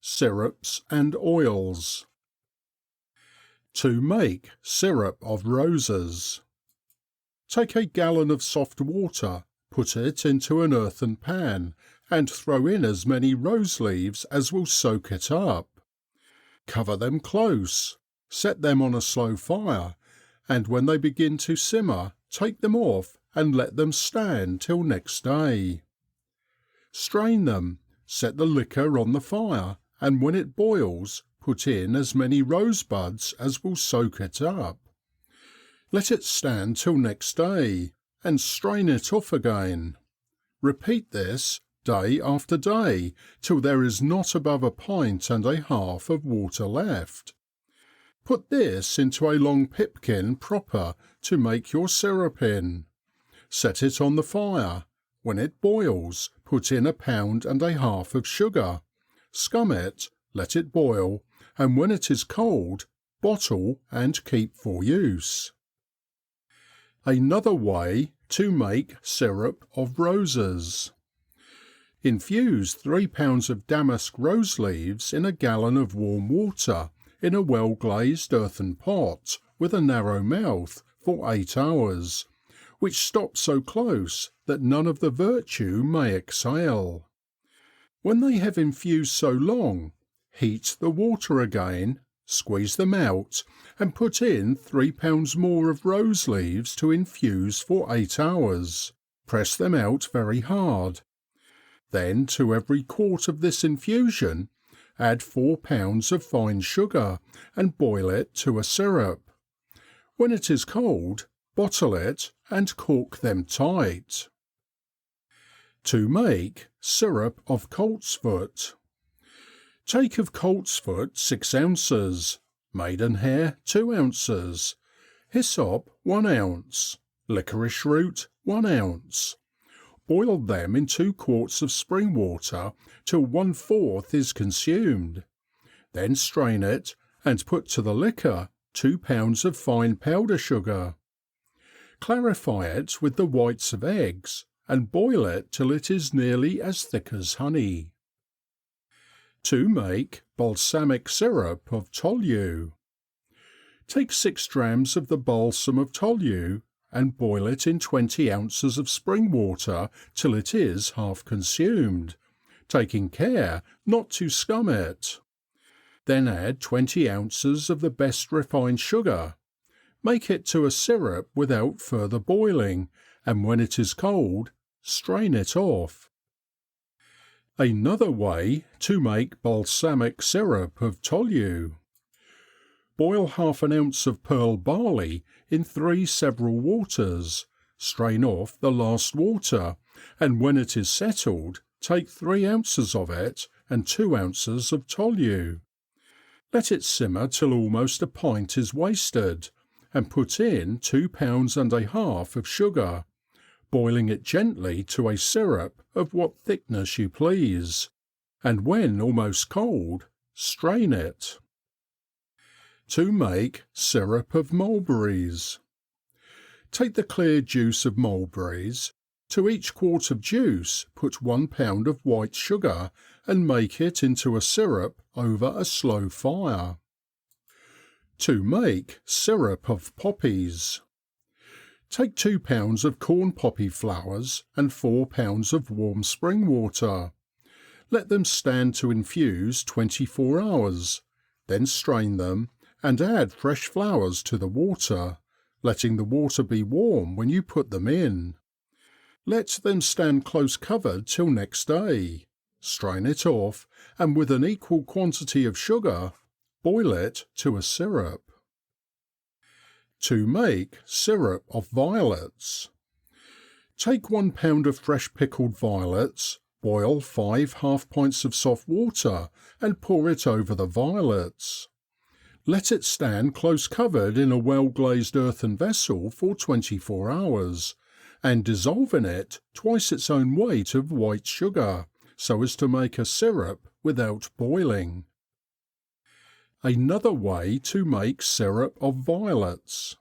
syrups and oils. To make syrup of roses. Take a gallon of soft water, put it into an earthen pan, and throw in as many rose leaves as will soak it up. Cover them close, set them on a slow fire, and when they begin to simmer, take them off and let them stand till next day. Strain them, set the liquor on the fire, and when it boils, put in as many rosebuds as will soak it up. Let it stand till next day, and strain it off again. Repeat this day after day till there is not above a pint and a half of water left. Put this into a long pipkin proper to make your syrup in. Set it on the fire. When it boils, put in 1.5 pounds of sugar. Scum it, let it boil, and when it is cold, bottle and keep for use. Another way to make syrup of roses. Infuse 3 pounds of damask rose leaves in a gallon of warm water in a well glazed earthen pot with a narrow mouth for 8 hours, which stops so close that none of the virtue may exhale. When they have infused so long, heat the water again, squeeze them out, and put in 3 pounds more of rose leaves to infuse for 8 hours. Press them out very hard. Then to every quart of this infusion, add 4 pounds of fine sugar and boil it to a syrup. When it is cold, bottle it and cork them tight. To make syrup of coltsfoot. Take of coltsfoot 6 ounces, maidenhair 2 ounces, hyssop 1 ounce, licorice root 1 ounce. Boil them in 2 quarts of spring water till 1/4 is consumed. Then strain it and put to the liquor 2 pounds of fine powder sugar. Clarify it with the whites of eggs and boil it till it is nearly as thick as honey. To make balsamic syrup of tolu. Take 6 drachms of the balsam of tolu and boil it in 20 ounces of spring water till it is half consumed, taking care not to scum it. Then add 20 ounces of the best refined sugar. Make it to a syrup without further boiling, and when it is cold, strain it off. Another way to make balsamic syrup of tolu. Boil 1/2 ounce of pearl barley in 3 several waters, strain off the last water, and when it is settled, take 3 ounces of it and 2 ounces of tolu. Let it simmer till almost a pint is wasted, and put in 2 pounds and a half of sugar, boiling it gently to a syrup of what thickness you please, and when almost cold, strain it. To make syrup of mulberries. Take the clear juice of mulberries. To each quart of juice put 1 pound of white sugar and make it into a syrup over a slow fire. To make syrup of poppies. Take 2 pounds of corn poppy flowers and 4 pounds of warm spring water. Let them stand to infuse 24 hours, then strain them and add fresh flowers to the water, letting the water be warm when you put them in. Let them stand close covered till next day. Strain it off, and with an equal quantity of sugar, boil it to a syrup. To make syrup of violets. Take 1 pound of fresh pickled violets, boil 5 half pints of soft water, and pour it over the violets. Let it stand close covered in a well glazed earthen vessel for 24 hours, and dissolve in it twice its own weight of white sugar, so as to make a syrup without boiling. Another way to make syrup of violets.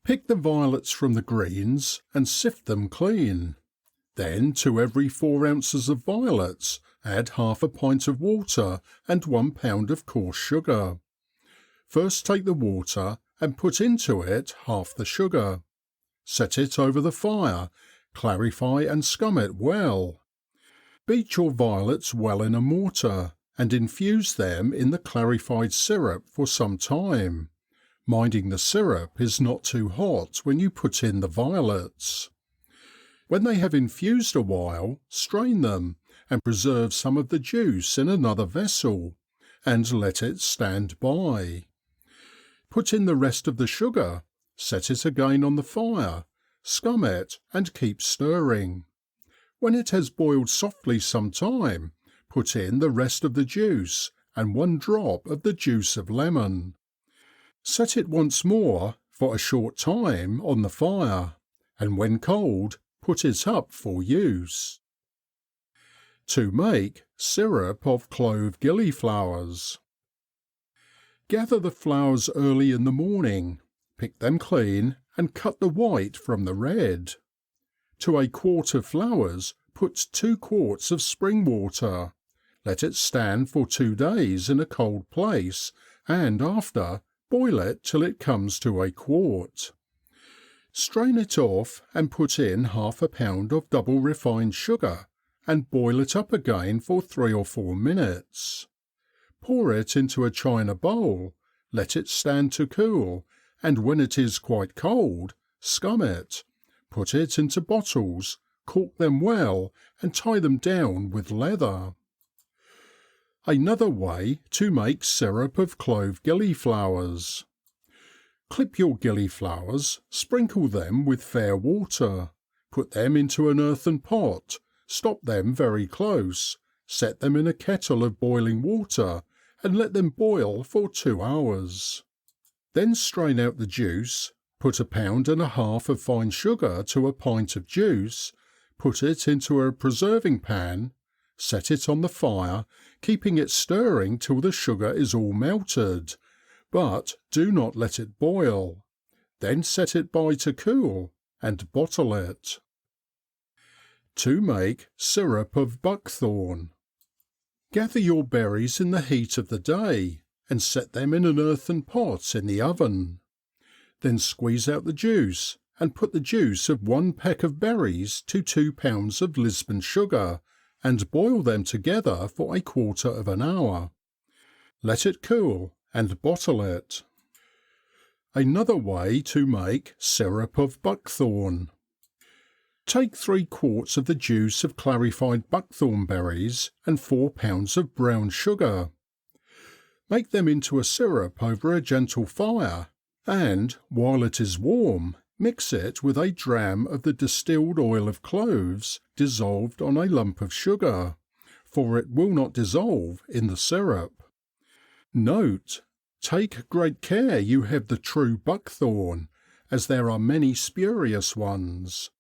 Pick the violets from the greens and sift them clean. Then to every 4 ounces of violets Add half a pint of water and 1 pound of coarse sugar. First take the water and put into it half the sugar. Set it over the fire, clarify and scum it well. Beat your violets well in a mortar and infuse them in the clarified syrup for some time, minding the syrup is not too hot when you put in the violets. When they have infused a while, strain them and preserve some of the juice in another vessel, and let it stand by. Put in the rest of the sugar, set it again on the fire, scum it and keep stirring. When it has boiled softly some time, put in the rest of the juice and 1 drop of the juice of lemon. Set it once more for a short time on the fire, and when cold, put it up for use. To make syrup of clove gillyflowers. Gather the flowers early in the morning, pick them clean and cut the white from the red. To a quart of flowers put 2 quarts of spring water. Let it stand for 2 days in a cold place, and after boil it till it comes to a quart. Strain it off and put in half a pound of double refined sugar and boil it up again for 3 or 4 minutes. Pour it into a china bowl, let it stand to cool, and when it is quite cold, scum it. Put it into bottles, cork them well and tie them down with leather. Another way to make syrup of clove gillyflowers. Clip your gillyflowers, sprinkle them with fair water, put them into an earthen pot, stop them very close, set them in a kettle of boiling water and let them boil for 2 hours. Then strain out the juice, put 1.5 pounds of fine sugar to a pint of juice, put it into a preserving pan, set it on the fire, keeping it stirring till the sugar is all melted, but do not let it boil. Then set it by to cool and bottle it. To make syrup of buckthorn. Gather your berries in the heat of the day and set them in an earthen pot in the oven. Then squeeze out the juice and put the juice of 1 peck of berries to 2 pounds of Lisbon sugar and boil them together for 1/4 hour. Let it cool and bottle it. Another way to make syrup of buckthorn. Take 3 quarts of the juice of clarified buckthorn berries and 4 pounds of brown sugar. Make them into a syrup over a gentle fire, and while it is warm, mix it with a drachm of the distilled oil of cloves dissolved on a lump of sugar, for it will not dissolve in the syrup. Note: take great care you have the true buckthorn, as there are many spurious ones.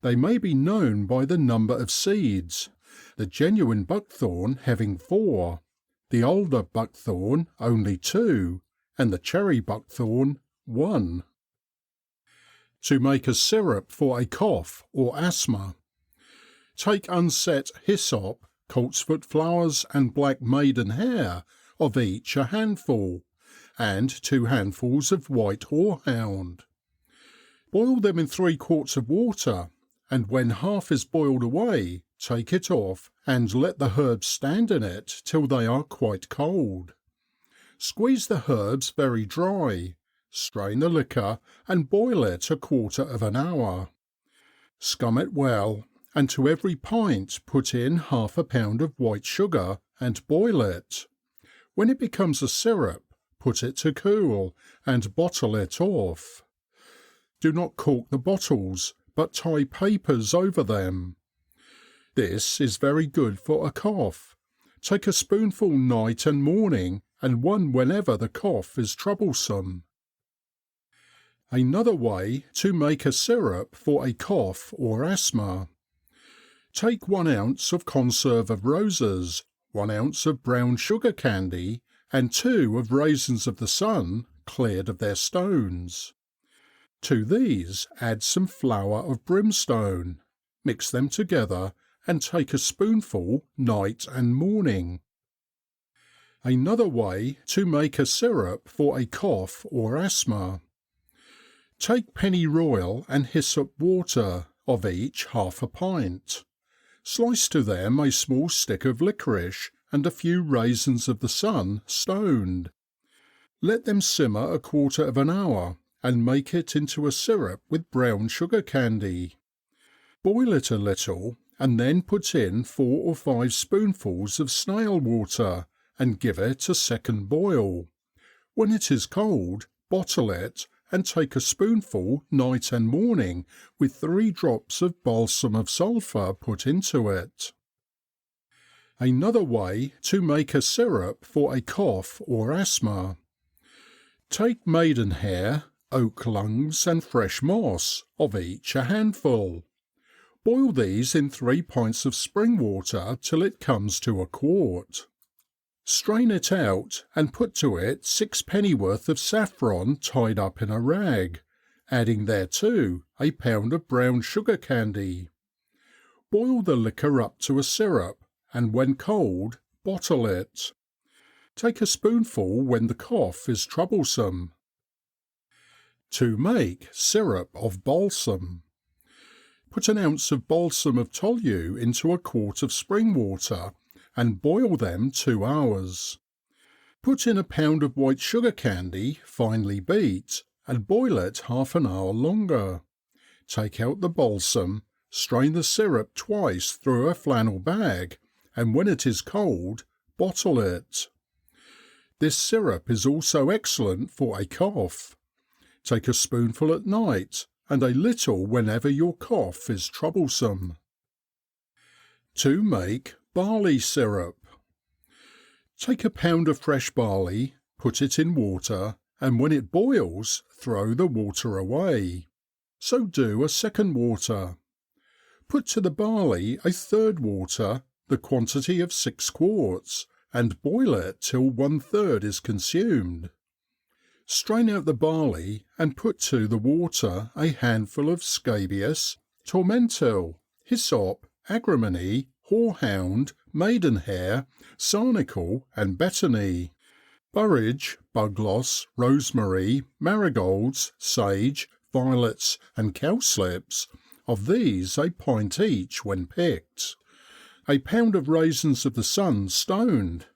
They may be known by the number of seeds, the genuine buckthorn having 4, the older buckthorn only 2, and the cherry buckthorn 1. To make a syrup for a cough or asthma. Take unset hyssop, coltsfoot flowers and black maidenhair, of each a handful, and 2 handfuls of white horehound. Boil them in 3 quarts of water, and when half is boiled away, take it off and let the herbs stand in it till they are quite cold. Squeeze the herbs very dry, strain the liquor and boil it 1/4 hour. Scum it well, and to every pint put in half a pound of white sugar and boil it. When it becomes a syrup, put it to cool and bottle it off. Do not cork the bottles, but tie papers over them. This is very good for a cough. Take a spoonful night and morning, and one whenever the cough is troublesome. Another way to make a syrup for a cough or asthma. Take 1 ounce of conserve of roses, 1 ounce of brown sugar candy, and 2 of raisins of the sun cleared of their stones. To these add some flour of brimstone, mix them together and take a spoonful night and morning. Another way to make a syrup for a cough or asthma. Take pennyroyal and hyssop water, of each half a pint. Slice to them a small stick of licorice and a few raisins of the sun stoned. Let them simmer a quarter of an hour and make it into a syrup with brown sugar candy. Boil it a little and then put in 4 or 5 spoonfuls of snail water and give it a second boil. When it is cold, bottle it and take a spoonful night and morning with 3 drops of balsam of sulphur put into it. Another way to make a syrup for a cough or asthma. Take maidenhair, oak lungs and fresh moss, of each a handful. Boil these in 3 pints of spring water till it comes to a quart. Strain it out and put to it 6 pennyworth of saffron tied up in a rag, adding thereto a pound of brown sugar candy. Boil the liquor up to a syrup, and when cold, bottle it. Take a spoonful when the cough is troublesome. To make syrup of balsam. Put an ounce of balsam of tolu into a quart of spring water and boil them 2 hours. Put in a pound of white sugar candy finely beat and boil it half an hour longer. Take out the balsam, strain the syrup twice through a flannel bag, and when it is cold, bottle it. This syrup is also excellent for a cough. Take a spoonful at night and a little whenever your cough is troublesome. To make barley syrup. Take a pound of fresh barley, put it in water, and when it boils, throw the water away. So do a second water. Put to the barley a third water, the quantity of 6 quarts, and boil it till 1/3 is consumed. Strain out the barley and put to the water a handful of scabious, tormentil, hyssop, agrimony, horehound, maidenhair, sarnicle and betony, burrage, bugloss, rosemary, marigolds, sage, violets and cowslips, of these a pint each when picked, a pound of raisins of the sun stoned,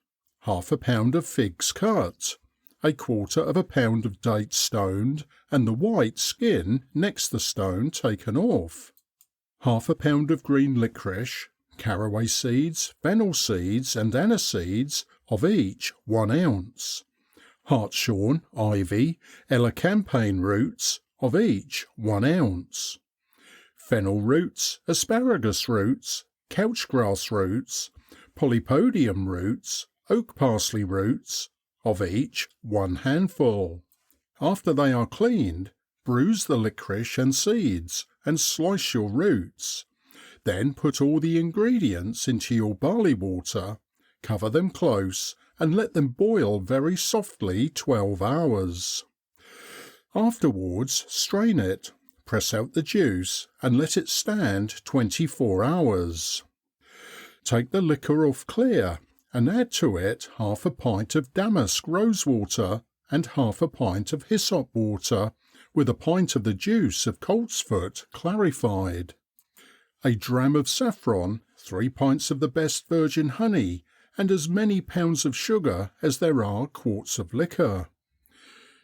half a pound of figs cut, a quarter of a pound of dates stoned and the white skin next the stone taken off, half a pound of green licorice, caraway seeds, fennel seeds and anise seeds, of each 1 ounce, hartshorn, ivy, elecampane roots, of each 1 ounce, fennel roots, asparagus roots, couchgrass roots, polypodium roots, oak parsley roots, of each 1 handful. After they are cleaned, bruise the licorice and seeds and slice your roots. Then put all the ingredients into your barley water, cover them close and let them boil very softly 12 hours. Afterwards strain it, press out the juice and let it stand 24 hours. Take the liquor off clear and add to it half a pint of damask rosewater and half a pint of hyssop water, with a pint of the juice of coltsfoot clarified, a dram of saffron, 3 pints of the best virgin honey, and as many pounds of sugar as there are quarts of liquor.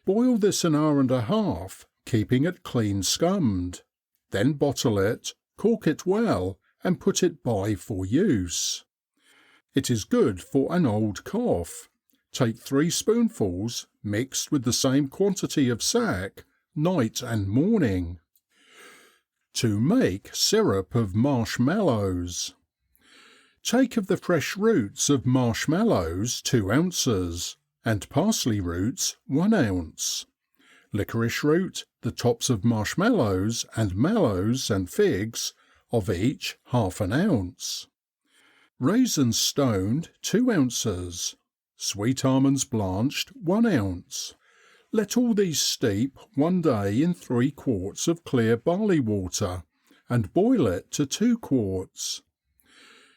Boil this an hour and a half, keeping it clean scummed. Then bottle it, cork it well, and put it by for use. It is good for an old cough. Take 3 spoonfuls, mixed with the same quantity of sack, night and morning. To make syrup of marshmallows. Take of the fresh roots of marshmallows 2 ounces, and parsley roots 1 ounce. Licorice root, the tops of marshmallows and mallows and figs, of each half an ounce. Raisins stoned 2 ounces. Sweet almonds blanched 1 ounce. Let all these steep 1 day in 3 quarts of clear barley water, and boil it to 2 quarts.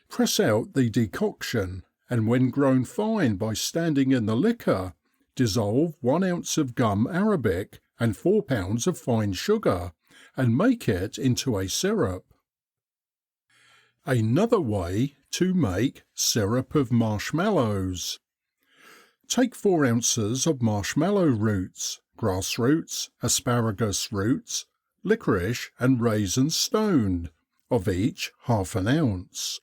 Press out the decoction, and when grown fine by standing in the liquor, dissolve 1 ounce of gum arabic and 4 pounds of fine sugar, and make it into a syrup. Another way to make syrup of marshmallows. Take 4 ounces of marshmallow roots, grass roots, asparagus roots, licorice and raisins stoned, of each half an ounce.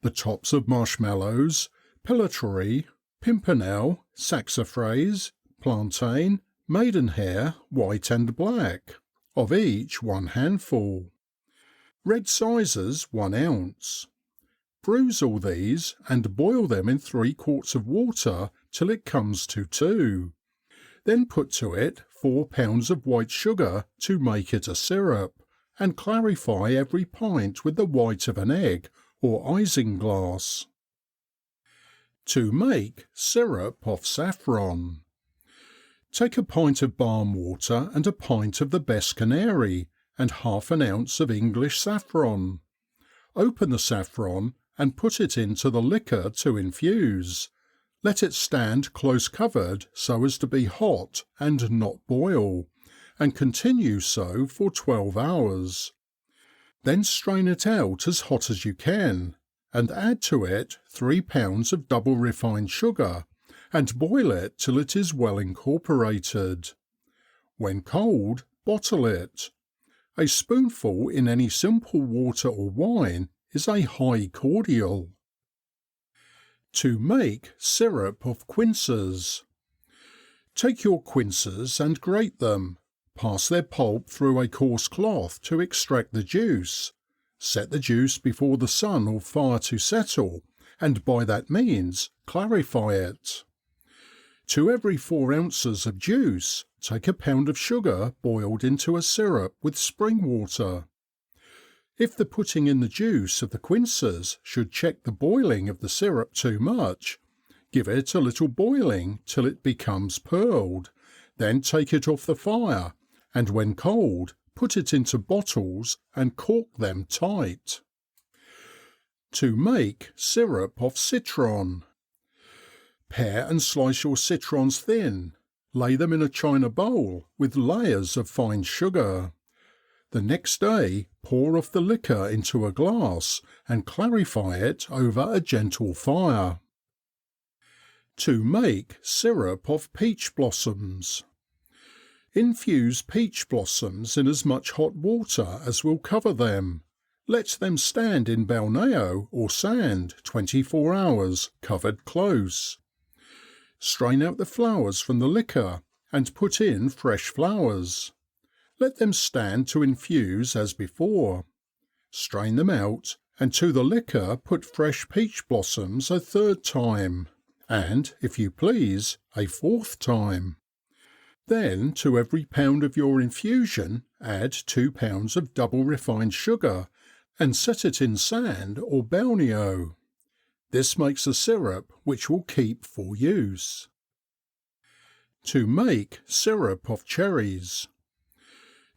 The tops of marshmallows, pellitory, pimpernel, saxifrage, plantain, maidenhair, white and black, of each 1 handful. Red sizes 1 ounce. Bruise all these and boil them in 3 quarts of water till it comes to 2. Then put to it 4 pounds of white sugar to make it a syrup, and clarify every pint with the white of an egg or isinglass. To make syrup of saffron. Take a pint of barm water and a pint of the best canary, and half an ounce of English saffron. Open the saffron and put it into the liquor to infuse. Let it stand close covered so as to be hot and not boil, and continue so for 12 hours. Then strain it out as hot as you can, and add to it 3 pounds of double refined sugar, and boil it till it is well incorporated. When cold, bottle it. A spoonful in any simple water or wine is a high cordial. To make syrup of quinces. Take your quinces and grate them. Pass their pulp through a coarse cloth to extract the juice. Set the juice before the sun or fire to settle, and by that means clarify it. To every 4 ounces of juice, take a pound of sugar boiled into a syrup with spring water. If the putting in the juice of the quinces should check the boiling of the syrup too much, give it a little boiling till it becomes pearled, then take it off the fire, and when cold, put it into bottles and cork them tight. To make syrup of citron. Pare and slice your citrons thin, lay them in a china bowl with layers of fine sugar. The next day pour off the liquor into a glass and clarify it over a gentle fire. To make syrup of peach blossoms. Infuse peach blossoms in as much hot water as will cover them. Let them stand in balneo or sand 24 hours, covered close. Strain out the flowers from the liquor and put in fresh flowers. Let them stand to infuse as before. Strain them out, and to the liquor put fresh peach blossoms a 3rd time, and, if you please, a 4th time. Then to every pound of your infusion add 2 pounds of double refined sugar, and set it in sand or balneo. This makes a syrup which will keep for use. To make syrup of cherries.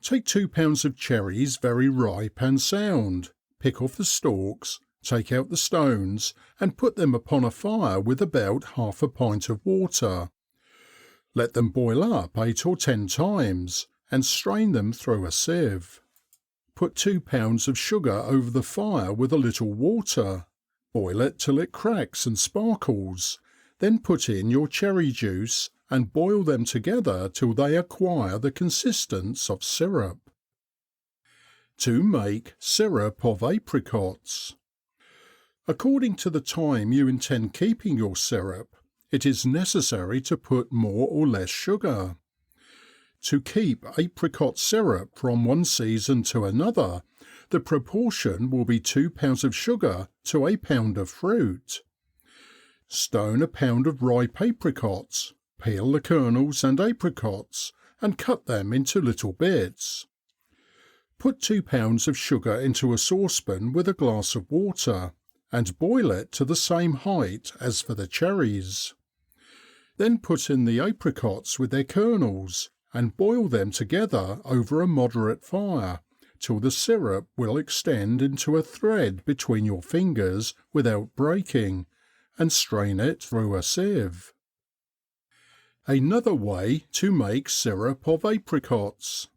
Take 2 pounds of cherries very ripe and sound, pick off the stalks, take out the stones, and put them upon a fire with about half a pint of water. Let them boil up 8 or 10 times, and strain them through a sieve. Put 2 pounds of sugar over the fire with a little water. Boil it till it cracks and sparkles, then put in your cherry juice and boil them together till they acquire the consistence of syrup. To make syrup of apricots. According to the time you intend keeping your syrup, it is necessary to put more or less sugar. To keep apricot syrup from one season to another, the proportion will be 2 pounds of sugar to a pound of fruit. Stone a pound of ripe apricots, peel the kernels and apricots, and cut them into little bits. Put 2 pounds of sugar into a saucepan with a glass of water, and boil it to the same height as for the cherries. Then put in the apricots with their kernels, and boil them together over a moderate fire till the syrup will extend into a thread between your fingers without breaking, and strain it through a sieve. Another way to make syrup of apricots.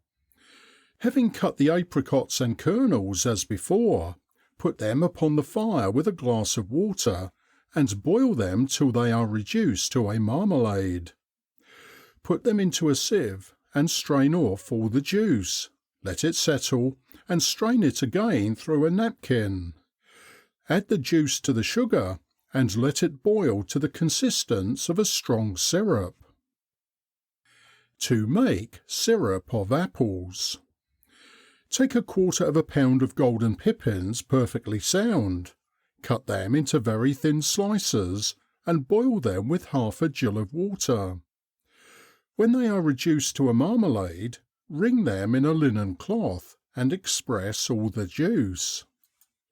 Having cut the apricots and kernels as before, put them upon the fire with a glass of water and boil them till they are reduced to a marmalade. Put them into a sieve and strain off all the juice, let it settle and strain it again through a napkin. Add the juice to the sugar and let it boil to the consistence of a strong syrup. To make syrup of apples. Take 1/4 pound of golden pippins perfectly sound, cut them into very thin slices and boil them with half a gill of water. When they are reduced to a marmalade, wring them in a linen cloth and express all the juice.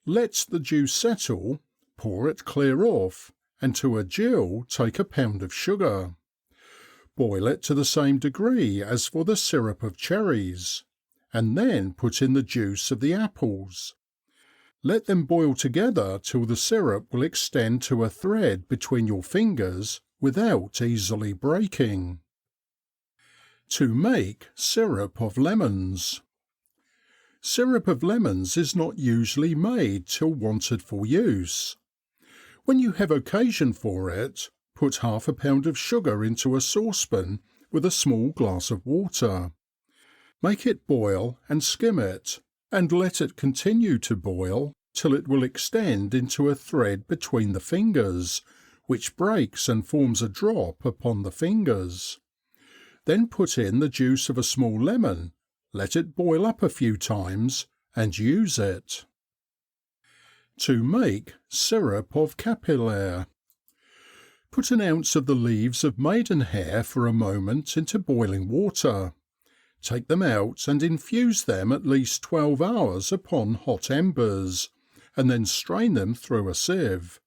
Let the juice settle, pour it clear off, and to a gill take 1 pound of sugar. Boil it to the same degree as for the syrup of cherries, and then put in the juice of the apples. Let them boil together till the syrup will extend to a thread between your fingers without easily breaking. To make syrup of lemons. Syrup of lemons is not usually made till wanted for use. When you have occasion for it, put ½ pound of sugar into a saucepan with a small glass of water. Make it boil and skim it, and let it continue to boil till it will extend into a thread between the fingers, which breaks and forms a drop upon the fingers. Then put in the juice of a small lemon, let it boil up a few times, and use it. To make syrup of capillaire. Put 1 ounce of the leaves of maidenhair for a moment into boiling water. Take them out and infuse them at least 12 hours upon hot embers, and then strain them through a sieve.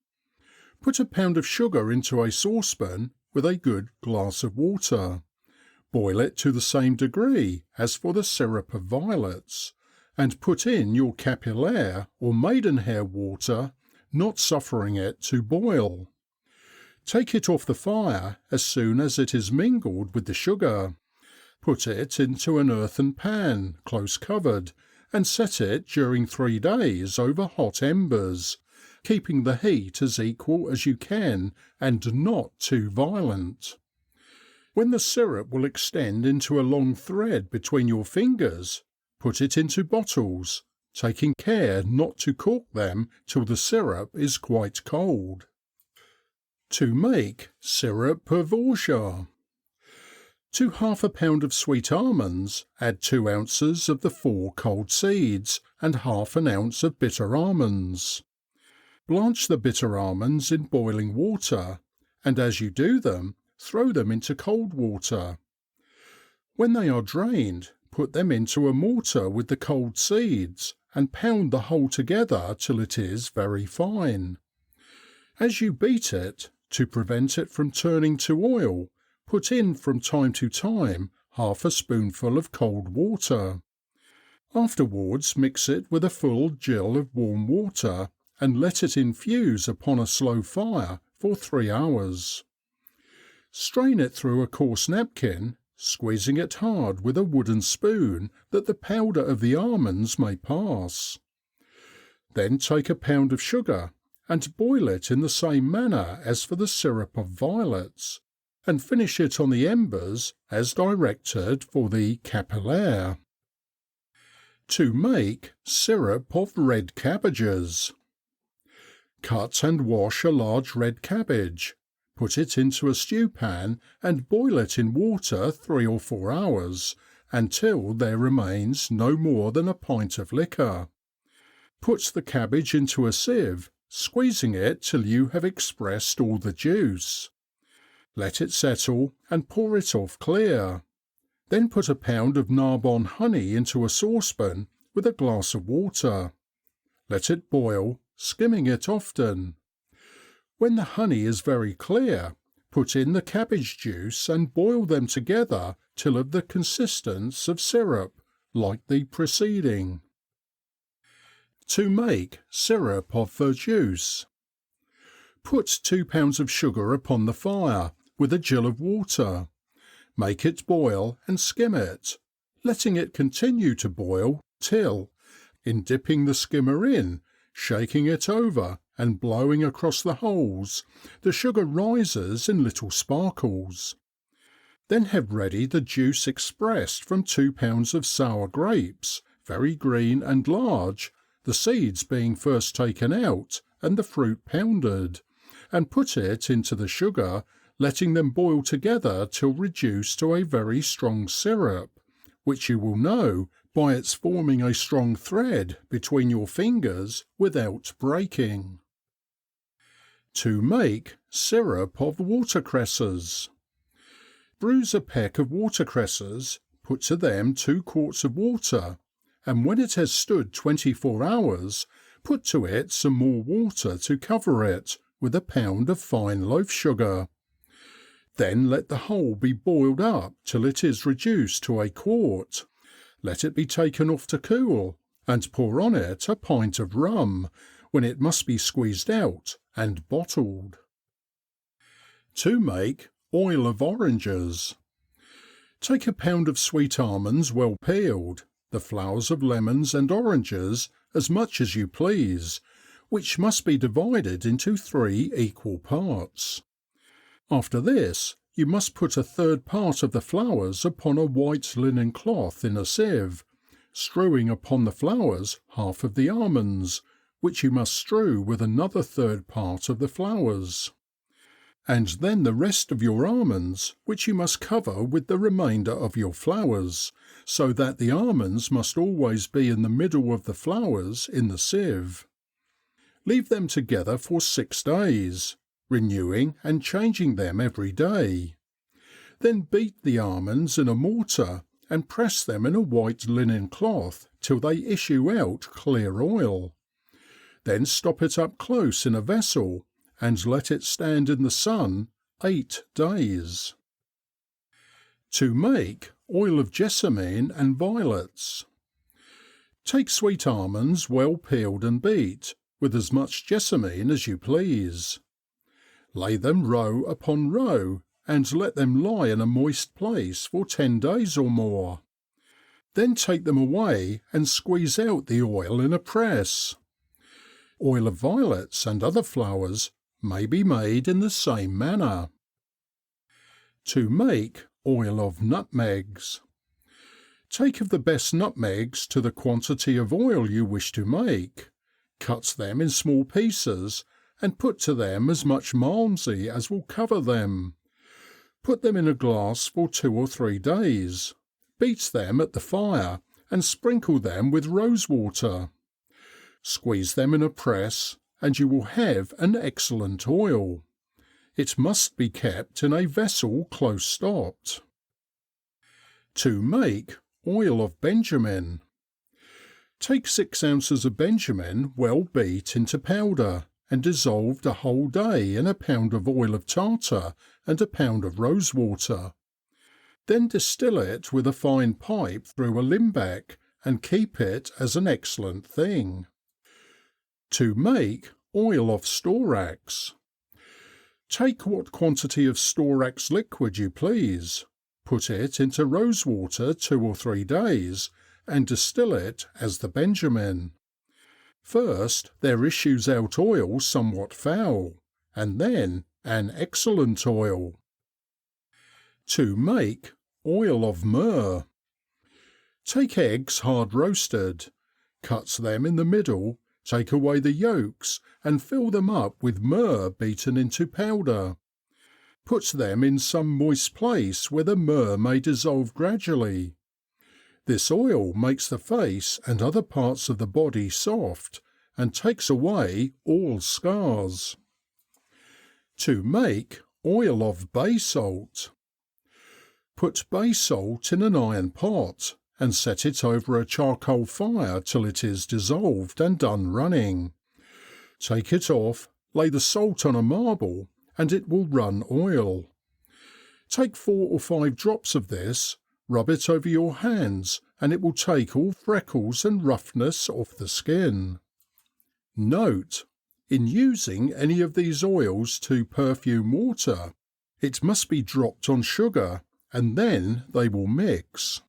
Put 1 pound of sugar into a saucepan with a good glass of water. Boil it to the same degree as for the syrup of violets, and put in your capillaire or maidenhair water, not suffering it to boil. Take it off the fire as soon as it is mingled with the sugar. Put it into an earthen pan, close covered, and set it during 3 days over hot embers, keeping the heat as equal as you can and not too violent. When the syrup will extend into a long thread between your fingers, put it into bottles, taking care not to cork them till the syrup is quite cold. To make syrup of orgeat. To ½ pound of sweet almonds, add 2 ounces of the 4 cold seeds and ½ an ounce of bitter almonds. Blanch the bitter almonds in boiling water, and as you do them, throw them into cold water. When they are drained, put them into a mortar with the cold seeds, and pound the whole together till it is very fine. As you beat it, to prevent it from turning to oil, put in from time to time ½ a spoonful of cold water. Afterwards mix it with a full gill of warm water and let it infuse upon a slow fire for 3 hours. Strain it through a coarse napkin, squeezing it hard with a wooden spoon that the powder of the almonds may pass. Then take 1 pound of sugar and boil it in the same manner as for the syrup of violets, and finish it on the embers as directed for the capillaire. To make syrup of red cabbages. Cut and wash a large red cabbage, put it into a stew pan and boil it in water 3 or 4 hours, until there remains no more than a pint of liquor. Put the cabbage into a sieve, squeezing it till you have expressed all the juice. Let it settle and pour it off clear. Then put 1 pound of Narbonne honey into a saucepan with a glass of water. Let it boil, skimming it often. When the honey is very clear, put in the cabbage juice and boil them together till of the consistence of syrup, like the preceding. To make syrup of verjuice. Put 2 pounds of sugar upon the fire with a gill of water. Make it boil and skim it, letting it continue to boil till, in dipping the skimmer in, shaking it over and blowing across the holes, the sugar rises in little sparkles. Then have ready the juice expressed from 2 pounds of sour grapes, very green and large, the seeds being first taken out and the fruit pounded, and put it into the sugar, letting them boil together till reduced to a very strong syrup, which you will know by its forming a strong thread between your fingers without breaking. To make syrup of watercresses. Bruise a peck of watercresses, put to them 2 quarts of water, and when it has stood 24 hours, put to it some more water to cover it, with a pound of fine loaf sugar. Then let the whole be boiled up till it is reduced to a quart. Let it be taken off to cool, and pour on it a pint of rum, when it must be squeezed out and bottled. To make oil of oranges. Take a pound of sweet almonds well peeled, the flowers of lemons and oranges as much as you please, which must be divided into 3 equal parts. After this, you must put a third part of the flowers upon a white linen cloth in a sieve, strewing upon the flowers half of the almonds, which you must strew with another third part of the flowers, and then the rest of your almonds, which you must cover with the remainder of your flowers, so that the almonds must always be in the middle of the flowers in the sieve. Leave them together for 6 days, renewing and changing them every day. Then beat the almonds in a mortar and press them in a white linen cloth till they issue out clear oil. Then stop it up close in a vessel and let it stand in the sun 8 days. To make oil of jessamine and violets. Take sweet almonds well peeled and beat, with as much jessamine as you please. Lay them row upon row and let them lie in a moist place for 10 days or more. Then take them away and squeeze out the oil in a press. Oil of violets and other flowers may be made in the same manner. To make oil of nutmegs. Take of the best nutmegs to the quantity of oil you wish to make, cut them in small pieces, and put to them as much malmsey as will cover them. Put them in a glass for 2 or 3 days, beat them at the fire, and sprinkle them with rose water. Squeeze them in a press, and you will have an excellent oil. It must be kept in a vessel close stopped. To make oil of benjamin. Take 6 ounces of benjamin well beat into powder, and dissolved a whole day in a pound of oil of tartar and a pound of rose water. Then distill it with a fine pipe through a limbeck, and keep it as an excellent thing. To make oil of storax. Take what quantity of storax liquid you please, put it into rose water 2 or 3 days, and distill it as the benjamin. First there issues out oil somewhat foul, and then an excellent oil. To make oil of myrrh. Take eggs hard roasted, cut them in the middle, take away the yolks, and fill them up with myrrh beaten into powder. Put them in some moist place where the myrrh may dissolve gradually. This oil makes the face and other parts of the body soft, and takes away all scars. To make oil of bay salt. Put bay salt in an iron pot, and set it over a charcoal fire till it is dissolved and done running. Take it off, lay the salt on a marble, and it will run oil. Take 4 or 5 drops of this, rub it over your hands, and it will take all freckles and roughness off the skin. Note: in using any of these oils to perfume water, it must be dropped on sugar and then they will mix.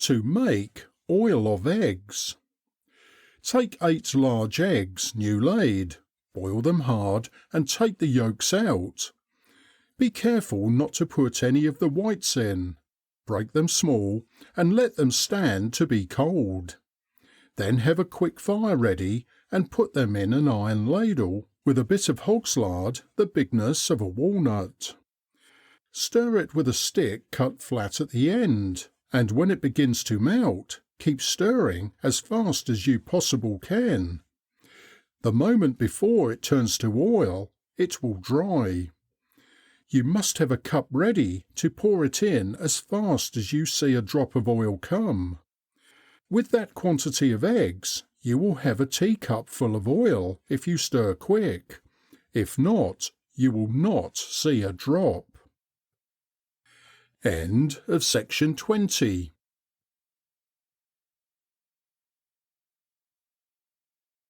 To make oil of eggs. Take 8 large eggs new laid, boil them hard and take the yolks out. Be careful not to put any of the whites in. Break them small and let them stand to be cold. Then have a quick fire ready and put them in an iron ladle with a bit of hog's lard the bigness of a walnut. Stir it with a stick cut flat at the end, and when it begins to melt, keep stirring as fast as you possibly can. The moment before it turns to oil, it will dry. You must have a cup ready to pour it in as fast as you see a drop of oil come. With that quantity of eggs, you will have a teacup full of oil if you stir quick. If not, you will not see a drop. End of section 20.